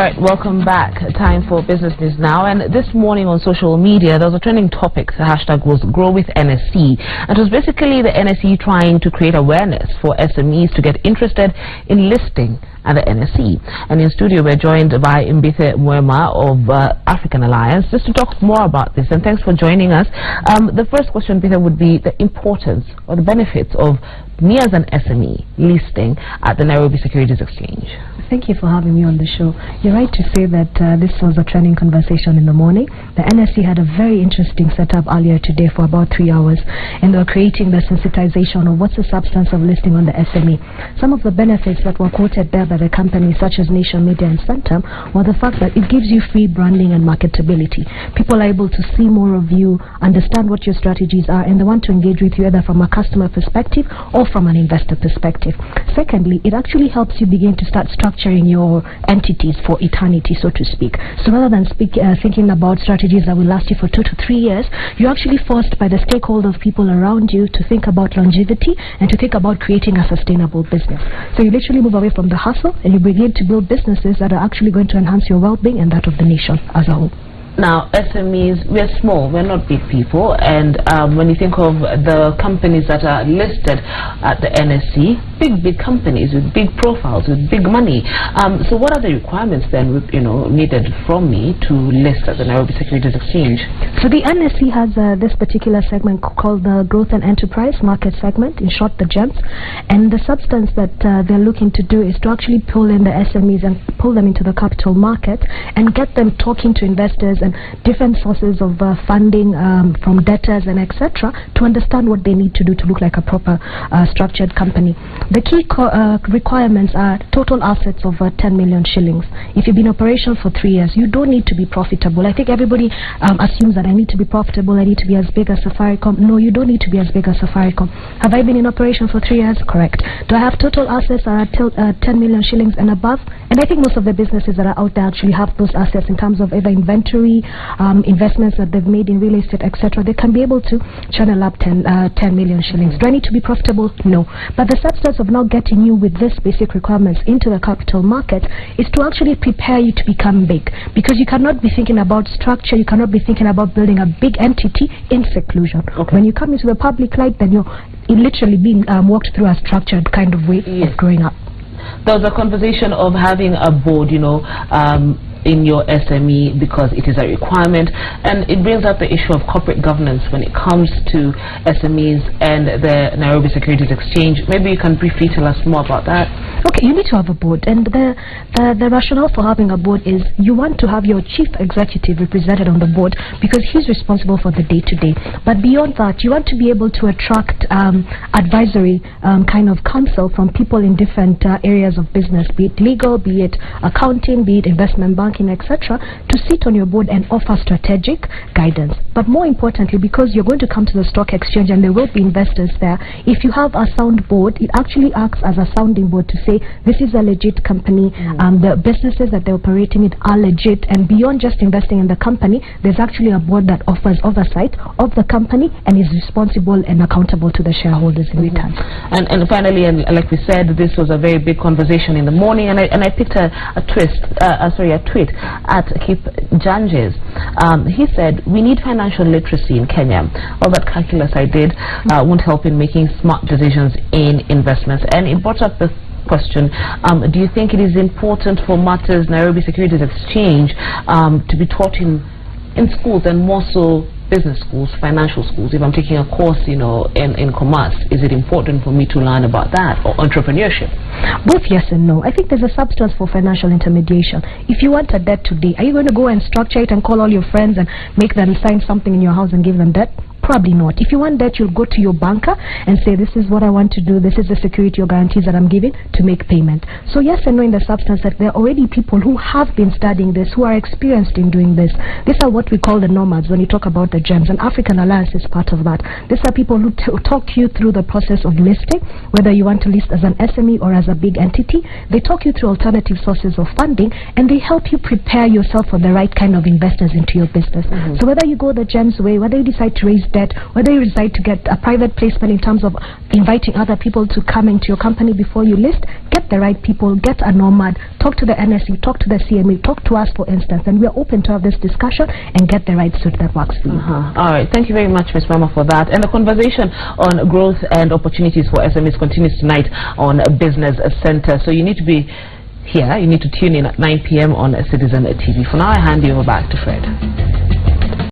Alright, welcome back. Time for Business News Now. And this morning on social media, there was a trending topic. The hashtag was Grow with NSE. And it was basically the NSE trying to create awareness for SMEs to get interested in listing at the NSE. And in studio, we're joined by Mbithe Mwema of African Alliance just to talk more about this. And thanks for joining us. The first question, Mbithe, would be the importance or the benefits of me as an SME listing at the Nairobi Securities Exchange. Thank you for having me on the show. You're right to say that this was a trending conversation in the morning. The NSE had a very interesting setup earlier today for about 3 hours, and they were creating the sensitization of what's the substance of listing on the SME. Some of the benefits that were quoted there by the companies such as Nation Media and Centum were the fact that it gives you free branding and marketability. People are able to see more of you, understand what your strategies are, and they want to engage with you either from a customer perspective or from an investor perspective. Secondly, it actually helps you begin to start structuring your entities for eternity, so to speak. So rather than thinking about strategies that will last you for 2 to 3 years, you're actually forced by the stakeholders, people around you, to think about longevity and to think about creating a sustainable business. So you literally move away from the hustle and you begin to build businesses that are actually going to enhance your well-being and that of the nation as a whole. Now, SMEs, we're small, we're not big people, and when you think of the companies that are listed at the NSE, big companies with big profiles, with big money. So what are the requirements then, needed from me to list at the Nairobi Securities Exchange? So the NSE has this particular segment called the Growth and Enterprise Market segment, in short the GEMS, and the substance that they're looking to do is to actually pull in the SMEs and pull them into the capital market and get them talking to investors and different sources of funding from debtors and etc. to understand what they need to do to look like a proper structured company. The key requirements are total assets of 10 million shillings. If you've been operational for 3 years, you don't need to be profitable. I think everybody assumes that I need to be profitable, I need to be as big as Safaricom. No, you don't need to be as big as Safaricom. Have I been in operation for 3 years? Correct. Do I have total assets that are 10 million shillings and above? And I think most of the businesses that are out there actually have those assets in terms of either inventory, investments that they've made in real estate, etc. They can be able to channel up 10 million shillings. Do I need to be profitable? No. But the substance of now getting you with this basic requirements into the capital market is to actually prepare you to become big, because you cannot be thinking about structure, you cannot be thinking about building a big entity in seclusion. Okay. When you come into the public light, then you're literally being walked through a structured kind of way of growing up. There was a conversation of having a board, in your SME because it is a requirement, and it brings up the issue of corporate governance when it comes to SMEs and the Nairobi Securities Exchange. Maybe you can briefly tell us more about that. Okay, you need to have a board, and the rationale for having a board is you want to have your chief executive represented on the board because he's responsible for the day-to-day. But beyond that, you want to be able to attract advisory kind of counsel from people in different areas of business, be it legal, be it accounting, be it investment banking, etc., to sit on your board and offer strategic guidance. But more importantly, because you're going to come to the stock exchange and there will be investors there, if you have a sound board, it actually acts as a sounding board to say this is a legit company, the businesses that they're operating it are legit, and beyond just investing in the company, there's actually a board that offers oversight of the company and is responsible and accountable to the shareholders in return. And finally, and like we said, this was a very big conversation in the morning, and I picked a tweet at Kip Janjes. He said, we need financial literacy in Kenya. All that calculus I did won't help in making smart decisions in investments. And it brought up the question, do you think it is important for matters Nairobi Securities Exchange to be taught in schools, and more so business schools, financial schools? If I'm taking a course, in commerce, is it important for me to learn about that, or entrepreneurship? Both yes and no. I think there's a substance for financial intermediation. If you want a debt today, are you going to go and structure it and call all your friends and make them sign something in your house and give them debt? Probably not. If you want that, you'll go to your banker and say, this is what I want to do, this is the security or guarantees that I'm giving to make payment. So yes and no in the substance that there are already people who have been studying this, who are experienced in doing this. These are what we call the nomads when you talk about the GEMS, and African Alliance is part of that. These are people who talk you through the process of listing, whether you want to list as an SME or as a big entity. They talk you through alternative sources of funding, and they help you prepare yourself for the right kind of investors into your business. So whether you go the GEMS way, whether you decide to raise debt, whether you decide to get a private placement in terms of inviting other people to come into your company before you list, get the right people, get a nomad, talk to the NSE, talk to the CME, talk to us, for instance, and we're open to have this discussion and get the right suit that works for you. All right, thank you very much, Ms. Mama, for that. And the conversation on growth and opportunities for SMEs continues tonight on Business Center. So you need to be here, you need to tune in at 9 p.m. on Citizen TV. For now, I hand you over back to Fred.